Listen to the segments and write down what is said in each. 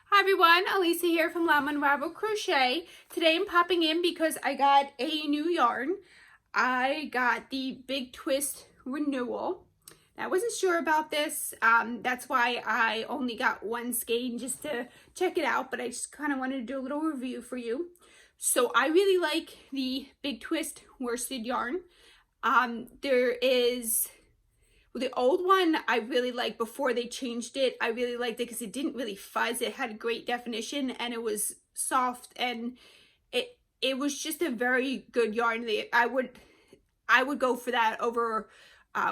Hi everyone, Elisa here from Llama Unraveled Crochet. Today I'm popping in because I got a new yarn. I got the Big Twist Renewal. I wasn't sure about this. That's why I only got one skein just to check it out, but I just kind of wanted to do a little review for you. So I really like the Big Twist worsted yarn. There is the old one I really liked before they changed it. I really liked it because it didn't really fuzz. It had great definition and it was soft and it was just a very good yarn. I would go for that over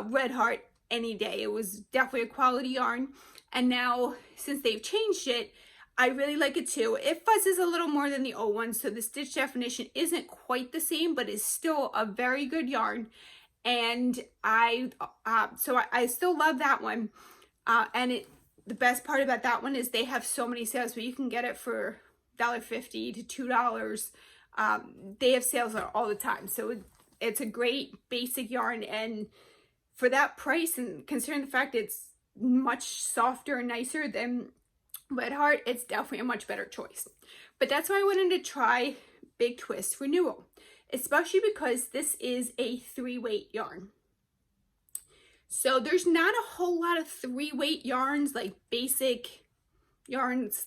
Red Heart any day. It was definitely a quality yarn. And now since they've changed it, I really like it too. It fuzzes a little more than the old one, so the stitch definition isn't quite the same, but it's still a very good yarn. And I still love that one. And the best part about that one is they have so many sales where you can get it for $1.50 to $2. They have sales all the time. So it's a great basic yarn. And for that price, and considering the fact it's much softer and nicer than Red Heart, it's definitely a much better choice. But that's why I wanted to try Big Twist Renewal, especially because this is a 3-weight yarn. So there's not a whole lot of 3-weight yarns, like basic yarns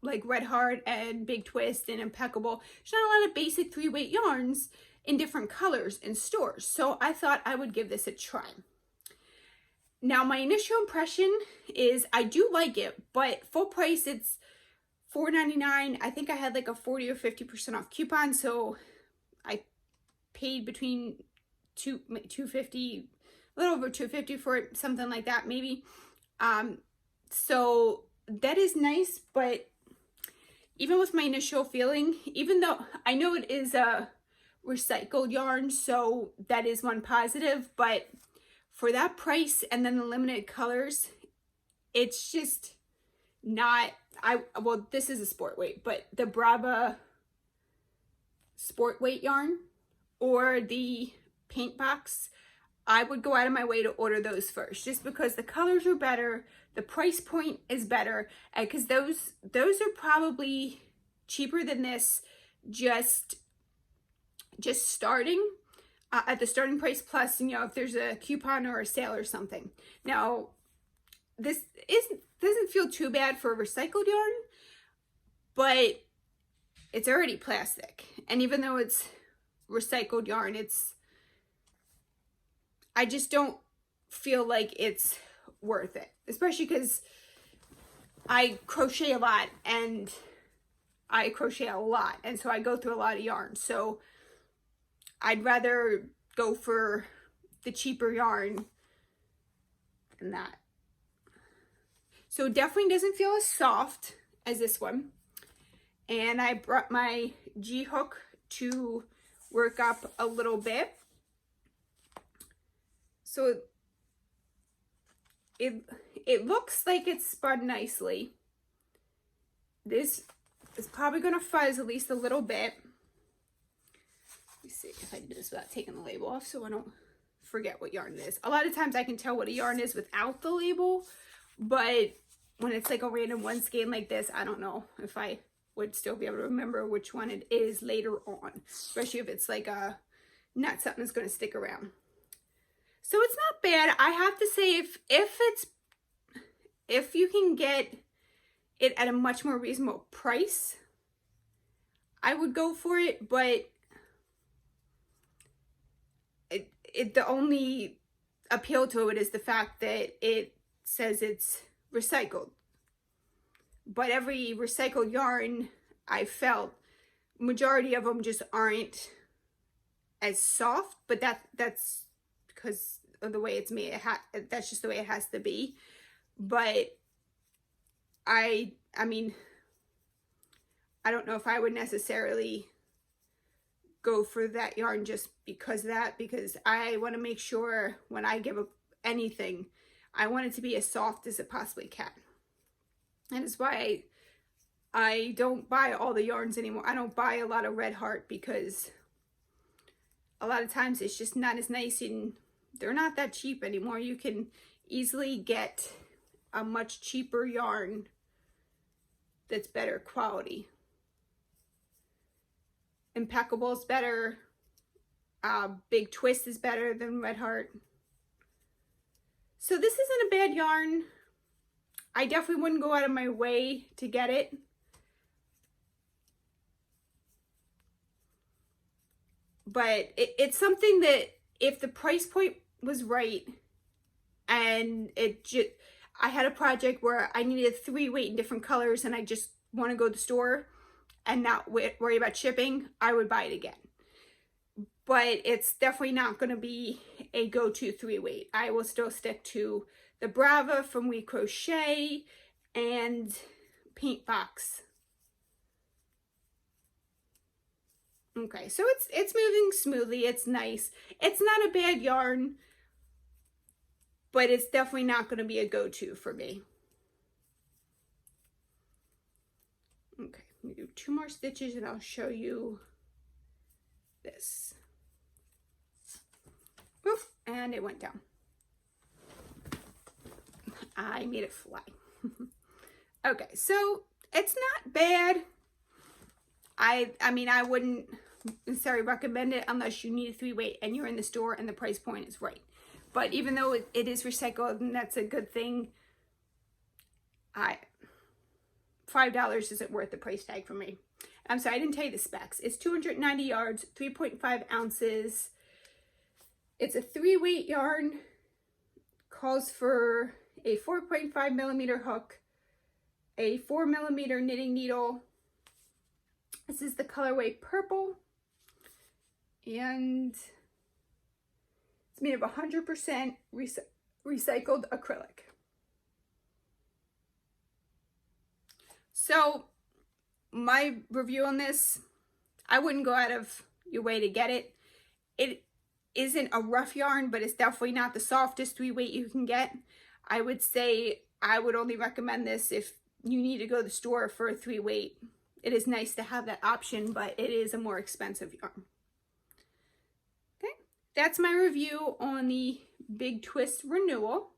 like Red Heart and Big Twist and Impeccable. There's not a lot of basic 3-weight yarns in different colors in stores. So I thought I would give this a try. Now my initial impression is I do like it, but full price it's $4.99. I think I had like a 40 or 50% off coupon, so I paid between $250, a little over $250 for it, something like that maybe. So that is nice, but even with my initial feeling, even though I know it is a recycled yarn, so that is one positive, but for that price and then the limited colors, it's just not, well, this is a sport weight, but the Brava sport weight yarn or the paint box, I would go out of my way to order those first, just because the colors are better, the price point is better, and because those are probably cheaper than this, just starting at the starting price, plus, you know, if there's a coupon or a sale or something. Now this doesn't feel too bad for a recycled yarn, but it's already plastic, and even though it's recycled yarn, I just don't feel like it's worth it, especially because I crochet a lot, and so I go through a lot of yarn, so I'd rather go for the cheaper yarn than that. So it definitely doesn't feel as soft as this one. And I brought my G-hook to work up a little bit. So it looks like it's spun nicely. This is probably going to fuzz at least a little bit. Let me see if I can do this without taking the label off so I don't forget what yarn it is. A lot of times I can tell what a yarn is without the label, but when it's like a random one skein like this, I don't know if I would still be able to remember which one it is later on, especially if it's like not something that's going to stick around. So it's not bad. I have to say, if you can get it at a much more reasonable price, I would go for it, but the only appeal to it is the fact that it says it's recycled. But every recycled yarn I felt, majority of them just aren't as soft, but that's because of the way it's made. That's just the way it has to be. But I mean, I don't know if I would necessarily go for that yarn just because of that, because I want to make sure when I give up anything, I want it to be as soft as it possibly can. And it's why I don't buy all the yarns anymore. I don't buy a lot of Red Heart because a lot of times it's just not as nice, and they're not that cheap anymore. You can easily get a much cheaper yarn that's better quality. Impeccable is better. Big Twist is better than Red Heart. So this isn't a bad yarn. I definitely wouldn't go out of my way to get it. But it's something that if the price point was right, and I had a project where I needed 3 weight in different colors and I just want to go to the store and not worry about shipping, I would buy it again. But it's definitely not going to be a go-to 3 weight. I will still stick to the Brava from We Crochet and Paint Box. Okay, so it's moving smoothly. It's nice. It's not a bad yarn, but it's definitely not going to be a go-to for me. Okay, let me do 2 more stitches and I'll show you this. Oof, and it went down. I made it fly. Okay, so it's not bad. I mean, I wouldn't necessarily recommend it unless you need a 3 weight and you're in the store and the price point is right. But even though it is recycled and that's a good thing, $5 isn't worth the price tag for me. I'm sorry, I didn't tell you the specs. It's 290 yards, 3.5 ounces. It's a 3 weight yarn. Calls for a 4.5 millimeter hook, a 4 millimeter knitting needle. This is the colorway Purple, and it's made of 100% recycled acrylic. So my review on this, I wouldn't go out of your way to get it. It isn't a rough yarn, but it's definitely not the softest 3 weight you can get. I would say I would only recommend this if you need to go to the store for a 3 weight. It is nice to have that option, but it is a more expensive yarn. Okay, that's my review on the Big Twist Renewal.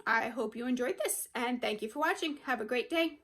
I hope you enjoyed this, and thank you for watching. Have a great day.